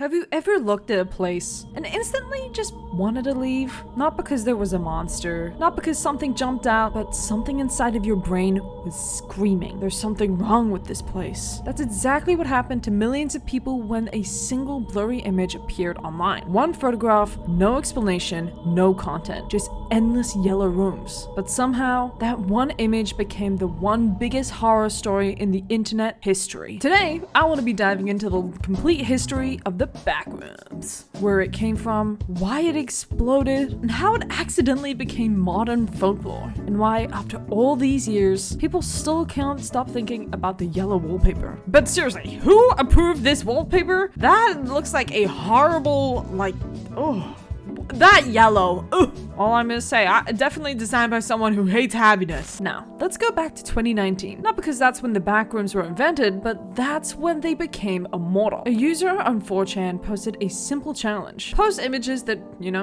Have you ever looked at a place and instantly just wanted to leave? Not because there was a monster, not because something jumped out, but something inside of your brain was screaming, there's something wrong with this place. That's exactly what happened to millions of people when a single blurry image appeared online. One photograph, no explanation, no content, just endless yellow rooms. But somehow, that one image became the one biggest horror story in the internet history. Today, I want to be diving into the complete history of the Backrooms, where it came from, why it exploded, and how it accidentally became modern folklore, and why after all these years, people still can't stop thinking about the yellow wallpaper. But seriously, who approved this wallpaper? That looks like a horrible, that yellow. Ugh. All I'm gonna say, definitely designed by someone who hates happiness. Now, let's go back to 2019. Not because that's when the Backrooms were invented, but that's when they became immortal. A user on 4chan posted a simple challenge. Post images that,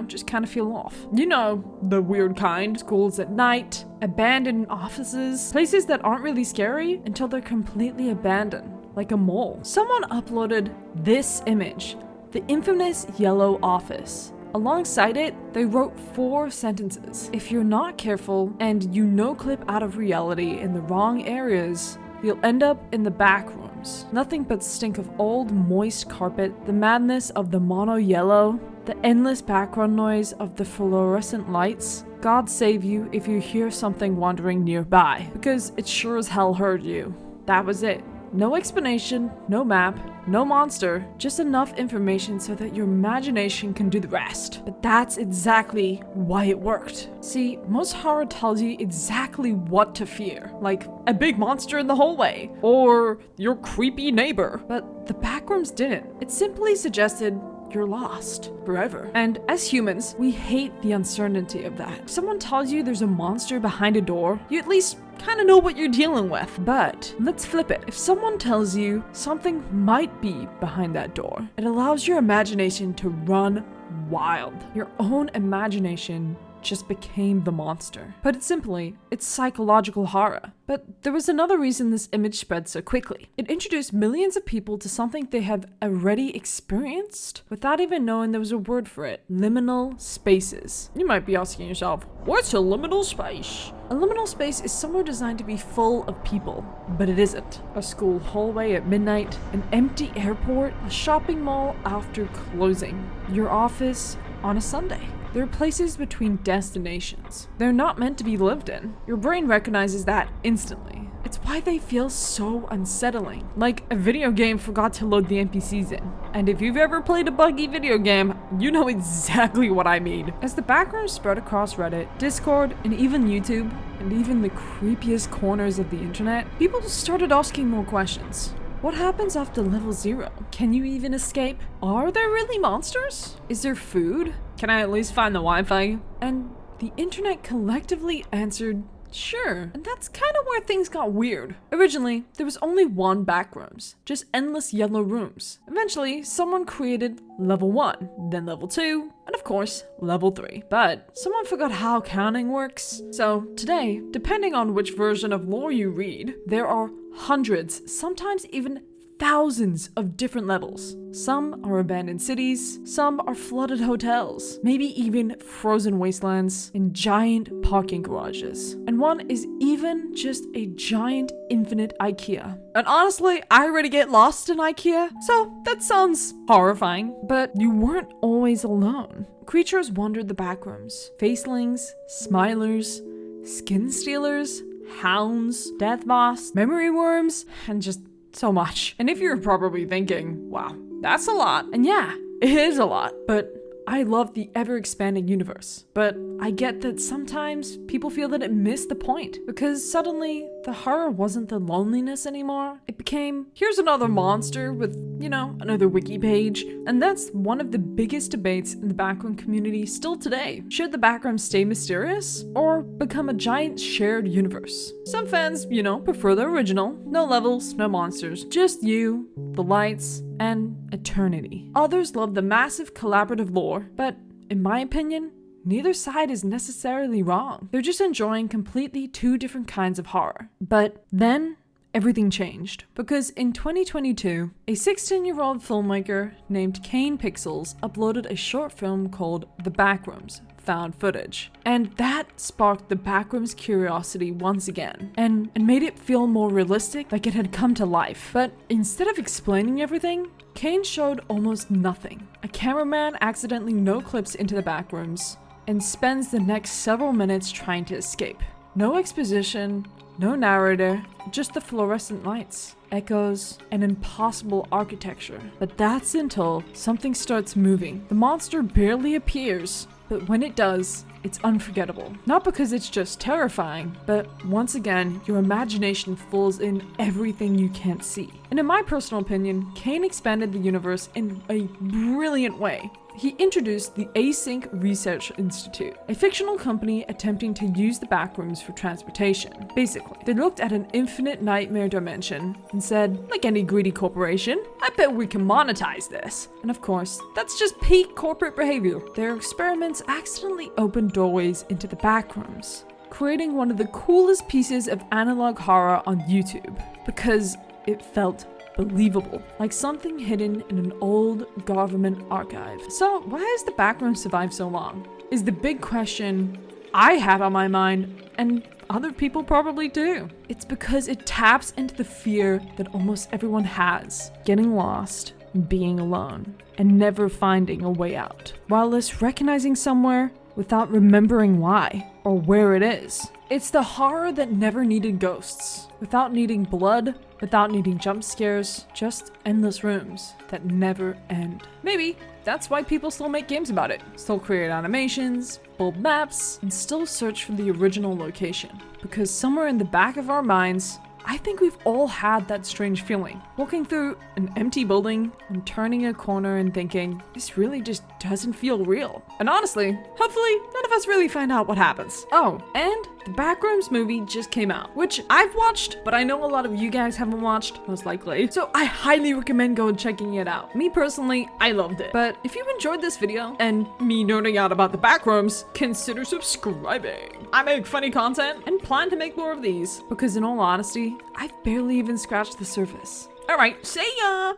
just kind of feel off. The weird kind. Schools at night, abandoned offices, places that aren't really scary until they're completely abandoned, like a mall. Someone uploaded this image, the infamous yellow office. Alongside it, they wrote 4 sentences. If you're not careful and clip out of reality in the wrong areas, you'll end up in the back rooms. Nothing but stink of old, moist carpet, the madness of the mono yellow, the endless background noise of the fluorescent lights. God save you if you hear something wandering nearby, because it sure as hell heard you. That was it. No explanation, no map, no monster, just enough information so that your imagination can do the rest. But that's exactly why it worked. See, most horror tells you exactly what to fear, like a big monster in the hallway, or your creepy neighbor. But the Backrooms didn't. It simply suggested you're lost forever. And as humans, we hate the uncertainty of that. If someone tells you there's a monster behind a door, you at least kind of know what you're dealing with. But let's flip it. If someone tells you something might be behind that door, it allows your imagination to run wild. Your own imagination just became the monster. Put it simply, it's psychological horror. But there was another reason this image spread so quickly. It introduced millions of people to something they have already experienced without even knowing there was a word for it. Liminal spaces. You might be asking yourself, what's a liminal space? A liminal space is somewhere designed to be full of people, but it isn't. A school hallway at midnight, an empty airport, a shopping mall after closing, your office on a Sunday. They're places between destinations. They're not meant to be lived in. Your brain recognizes that instantly. It's why they feel so unsettling. Like a video game forgot to load the NPCs in. And if you've ever played a buggy video game, you know exactly what I mean. As the Backrooms spread across Reddit, Discord, and even YouTube, and even the creepiest corners of the internet, people started asking more questions. What happens after level 0? Can you even escape? Are there really monsters? Is there food? Can I at least find the Wi-Fi? And the internet collectively answered, sure. And that's kind of where things got weird. Originally, there was only one Backrooms, just endless yellow rooms. Eventually, someone created level 1, then level 2, and of course, level 3. But someone forgot how counting works. So today, depending on which version of lore you read, there are hundreds, sometimes even thousands of different levels. Some are abandoned cities, some are flooded hotels, maybe even frozen wastelands and giant parking garages. And one is even just a giant infinite IKEA. And honestly, I already get lost in IKEA, so that sounds horrifying. But you weren't always alone. Creatures wandered the Backrooms. Facelings, smilers, skin stealers, hounds, death moths, memory worms, and just so much. And if you're probably thinking, wow, that's a lot. And yeah, it is a lot. But I love the ever-expanding universe. But I get that sometimes people feel that it missed the point. Because suddenly, the horror wasn't the loneliness anymore. It became, here's another monster with, another wiki page. And that's one of the biggest debates in the Backroom community still today. Should the Backrooms stay mysterious? Or become a giant shared universe? Some fans, prefer the original. No levels, no monsters. Just you, the lights, and eternity. Others love the massive collaborative lore, but in my opinion, neither side is necessarily wrong. They're just enjoying completely 2 different kinds of horror. But then, everything changed. Because in 2022, a 16-year-old filmmaker named Kane uploaded a short film called The Backrooms, found footage. And that sparked the Backrooms curiosity once again, and made it feel more realistic, like it had come to life. But instead of explaining everything, Kane showed almost nothing. A cameraman accidentally no-clips into the Backrooms and spends the next several minutes trying to escape. No exposition, no narrator, just the fluorescent lights, echoes, and impossible architecture. But that's until something starts moving. The monster barely appears, but when it does, it's unforgettable. Not because it's just terrifying, but once again, your imagination fills in everything you can't see. And in my personal opinion, Kane expanded the universe in a brilliant way. He introduced the Async Research Institute, a fictional company attempting to use the Backrooms for transportation. Basically, they looked at an infinite nightmare dimension and said, like any greedy corporation, I bet we can monetize this. And of course, that's just peak corporate behavior. Their experiments accidentally opened doorways into the Backrooms, creating one of the coolest pieces of analog horror on YouTube, because it felt believable, like something hidden in an old government archive. So why has the Backrooms survived so long? Is the big question I had on my mind, and other people probably do. It's because it taps into the fear that almost everyone has, getting lost, being alone, and never finding a way out, while less recognizing somewhere without remembering why or where it is. It's the horror that never needed ghosts, without needing blood, without needing jump scares, just endless rooms that never end. Maybe that's why people still make games about it, still create animations, build maps, and still search for the original location. Because somewhere in the back of our minds, I think we've all had that strange feeling, walking through an empty building and turning a corner and thinking, this really just doesn't feel real. And honestly, hopefully none of us really find out what happens. Oh, and the Backrooms movie just came out, which I've watched, but I know a lot of you guys haven't watched, most likely. So I highly recommend going checking it out. Me personally, I loved it. But if you enjoyed this video and me nerding out about the Backrooms, consider subscribing. I make funny content and plan to make more of these, because in all honesty, I've barely even scratched the surface. Alright, see ya!